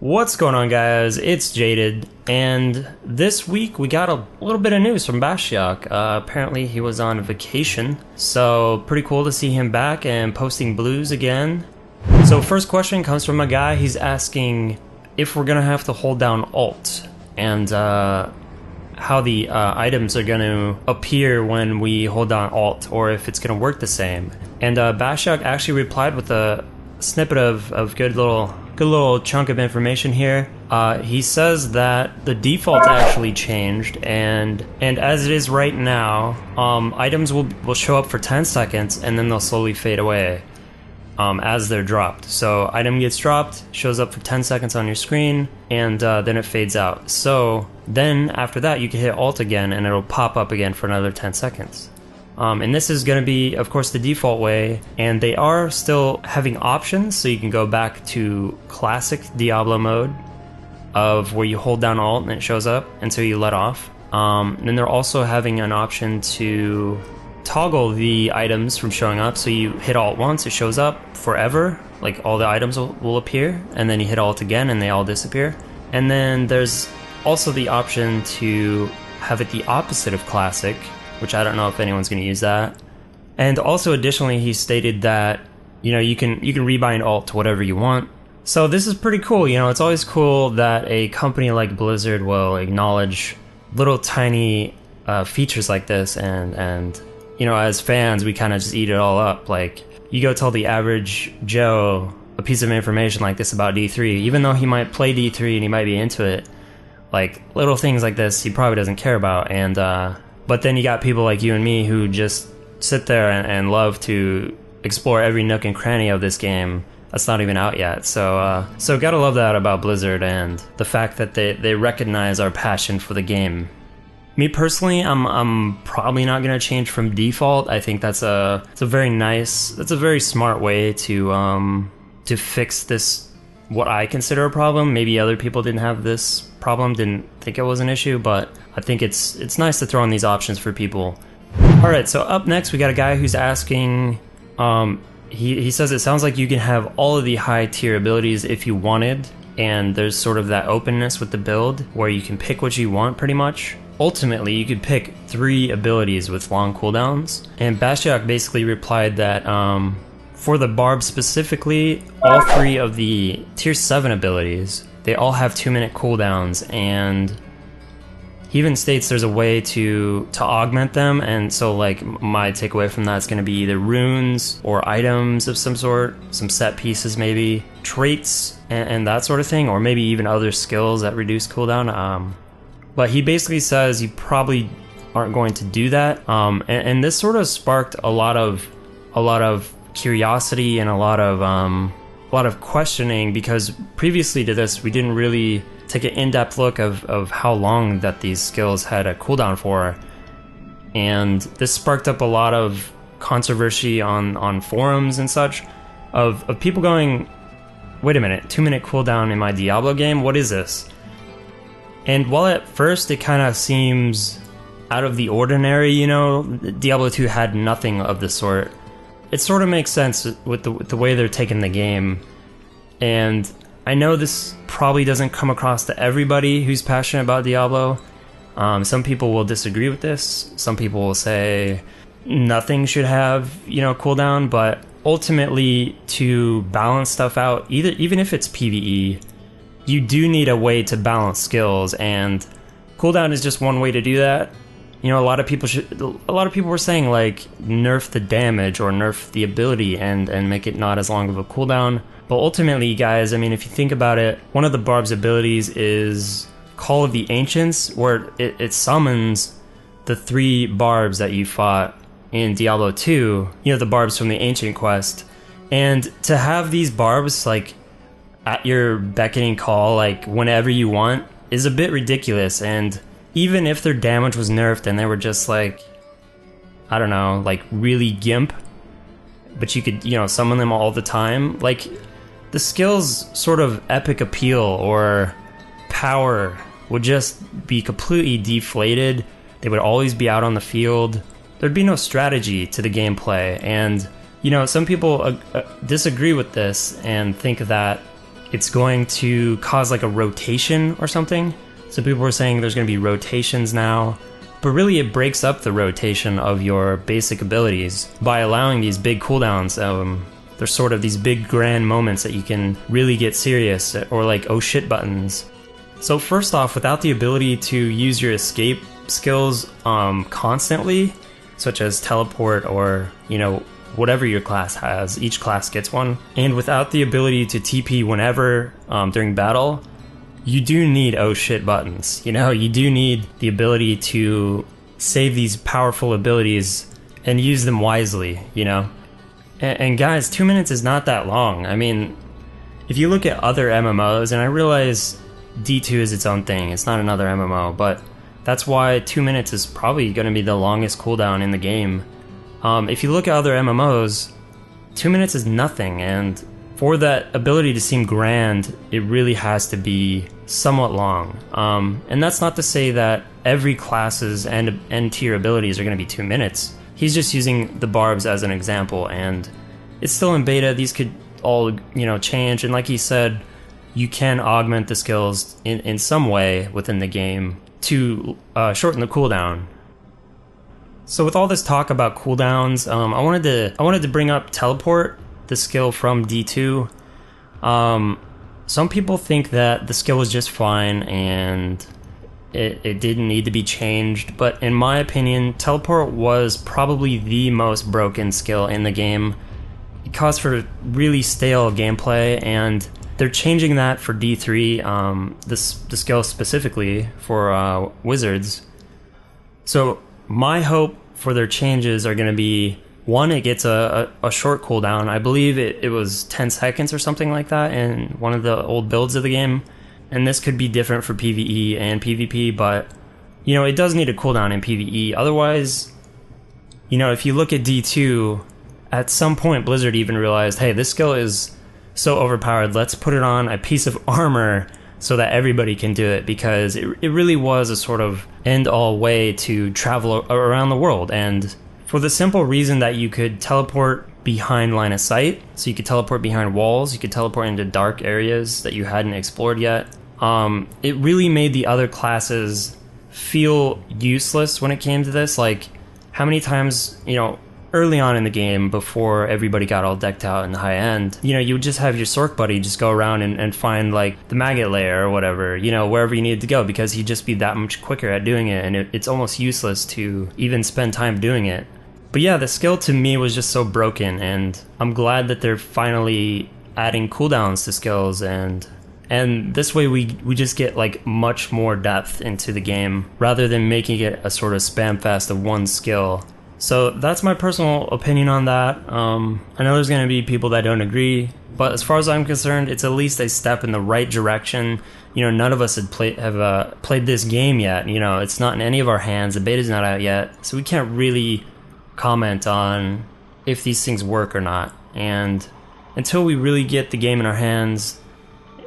What's going on, guys? It's Jaded, and this week we got a little bit of news from Bashiok. Apparently he was on vacation, so pretty cool to see him back and posting blues again. So first question comes from a guy. He's asking if we're gonna have to hold down Alt, and how the items are gonna appear when we hold down Alt, or if it's gonna work the same. And Bashiok actually replied with a snippet of good little chunk of information here. He says that the default actually changed, and as it is right now, items will show up for 10 seconds and then they'll slowly fade away as they're dropped. So item gets dropped, shows up for 10 seconds on your screen, and then it fades out. So then after that you can hit Alt again and it'll pop up again for another 10 seconds. And this is going to be, of course, the default way, and they are still having options, so you can go back to classic Diablo mode of where you hold down Alt and it shows up until you let off. And then they're also having an option to toggle the items from showing up, so you hit Alt once, it shows up forever, like all the items will appear, and then you hit Alt again and they all disappear. And then there's also the option to have it the opposite of classic, which I don't know if anyone's going to use that. And also additionally, he stated that, you know, you can rebind Alt to whatever you want. So this is pretty cool. You know, it's always cool that a company like Blizzard will acknowledge little tiny features like this, and you know, as fans, we kind of just eat it all up. Like, you go tell the average Joe a piece of information like this about D3, even though he might play D3 and he might be into it, like little things like this he probably doesn't care about. And but then you got people like you and me who just sit there and love to explore every nook and cranny of this game that's not even out yet. So gotta love that about Blizzard, and the fact that they recognize our passion for the game. Me personally, I'm probably not gonna change from default. I think that's a very smart way to fix this, what I consider a problem. Maybe other people didn't have this problem, didn't think it was an issue, but I think it's nice to throw in these options for people. Alright, so up next we got a guy who's asking, he says it sounds like you can have all of the high tier abilities if you wanted, and there's sort of that openness with the build where you can pick what you want pretty much. Ultimately, you could pick 3 abilities with long cooldowns, and Bashiok basically replied that for the Barb specifically, all 3 of the tier 7 abilities, they all have 2-minute cooldowns, and he even states there's a way to augment them. And so, like, my takeaway from that is going to be either runes or items of some sort, some set pieces maybe, traits and that sort of thing, or maybe even other skills that reduce cooldown. But he basically says you probably aren't going to do that, and this sort of sparked a lot of curiosity and a lot of questioning, because previously to this we didn't really take an in-depth look of how long that these skills had a cooldown for, and this sparked up a lot of controversy on forums and such, of people going, wait a minute, 2-minute cooldown in my Diablo game, what is this? And while at first it kind of seems out of the ordinary, you know, Diablo 2 had nothing of the sort, it sort of makes sense with the way they're taking the game. And I know this probably doesn't come across to everybody who's passionate about Diablo. Some people will disagree with this. Some people will say nothing should have, you know, cooldown. But ultimately, to balance stuff out, even if it's PvE, you do need a way to balance skills, and cooldown is just one way to do that. You know, a lot of people were saying, like, nerf the damage or nerf the ability and make it not as long of a cooldown. But ultimately, guys, I mean, if you think about it, one of the Barb's abilities is Call of the Ancients, where it summons the 3 Barbs that you fought in Diablo 2, you know, the Barbs from the Ancient Quest. And to have these Barbs, like, at your beckoning call, like, whenever you want, is a bit ridiculous. And even if their damage was nerfed and they were just, like, I don't know, like, really gimp, but you could, you know, summon them all the time, like, the skill's sort of epic appeal or power would just be completely deflated. They would always be out on the field. There'd be no strategy to the gameplay. And, you know, some people disagree with this and think that it's going to cause like a rotation or something. So people were saying there's going to be rotations now, but really it breaks up the rotation of your basic abilities by allowing these big cooldowns. There's sort of these big grand moments that you can really get serious, or like oh shit buttons. So first off, without the ability to use your escape skills constantly, such as teleport or, you know, whatever your class has, each class gets one, and without the ability to TP whenever during battle, you do need oh shit buttons. You know, you do need the ability to save these powerful abilities and use them wisely, you know? And guys, 2 minutes is not that long. I mean, if you look at other MMOs, and I realize D2 is its own thing, it's not another MMO, but that's why 2 minutes is probably going to be the longest cooldown in the game. If you look at other MMOs, 2 minutes is nothing, and for that ability to seem grand, it really has to be somewhat long. And that's not to say that every class's end tier abilities are going to be 2 minutes. He's just using the barbs as an example, and it's still in beta. These could all, you know, change, and like he said, you can augment the skills in some way within the game to shorten the cooldown. So with all this talk about cooldowns, I wanted to bring up teleport, the skill from D2. Some people think that the skill was just fine and it didn't need to be changed, but in my opinion, teleport was probably the most broken skill in the game. It caused for really stale gameplay, and they're changing that for D3, the skill specifically for wizards. So my hope for their changes are going to be, one, it gets a short cooldown. I believe it was 10 seconds or something like that in one of the old builds of the game. And this could be different for PvE and PvP, but, you know, it does need a cooldown in PvE. Otherwise, you know, if you look at D2, at some point Blizzard even realized, hey, this skill is so overpowered, let's put it on a piece of armor so that everybody can do it, because it really was a sort of end-all way to travel around the world. And for the simple reason that you could teleport behind line of sight, so you could teleport behind walls, you could teleport into dark areas that you hadn't explored yet. It really made the other classes feel useless when it came to this. Like, how many times, you know, early on in the game, before everybody got all decked out in the high end, you know, you would just have your Sork buddy just go around and find, like, the maggot lair or whatever, you know, wherever you needed to go, because he'd just be that much quicker at doing it, and it's almost useless to even spend time doing it. But yeah, the skill to me was just so broken, and I'm glad that they're finally adding cooldowns to skills, and this way we just get, like, much more depth into the game, rather than making it a sort of spam fest of one skill. So that's my personal opinion on that. I know there's going to be people that don't agree, but as far as I'm concerned, it's at least a step in the right direction. You know, none of us have played this game yet. You know, it's not in any of our hands. The beta's not out yet, so we can't really comment on if these things work or not. And until we really get the game in our hands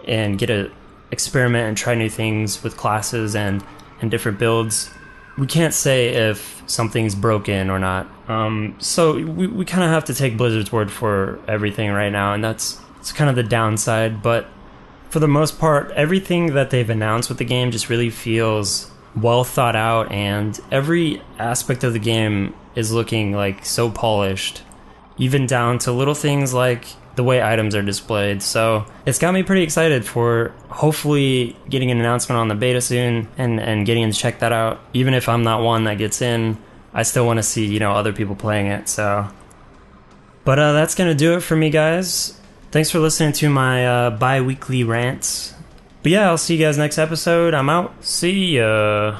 and get to experiment and try new things with classes and different builds, we can't say if something's broken or not. So we kind of have to take Blizzard's word for everything right now, and it's kind of the downside. But for the most part, everything that they've announced with the game just really feels well thought out, and every aspect of the game is looking like so polished, even down to little things like the way items are displayed. So it's got me pretty excited for hopefully getting an announcement on the beta soon and getting to check that out. Even if I'm not one that gets in, I still want to see, you know, other people playing it. So, but that's gonna do it for me, guys. Thanks for listening to my bi-weekly rants. But yeah, I'll see you guys next episode. I'm out. See ya.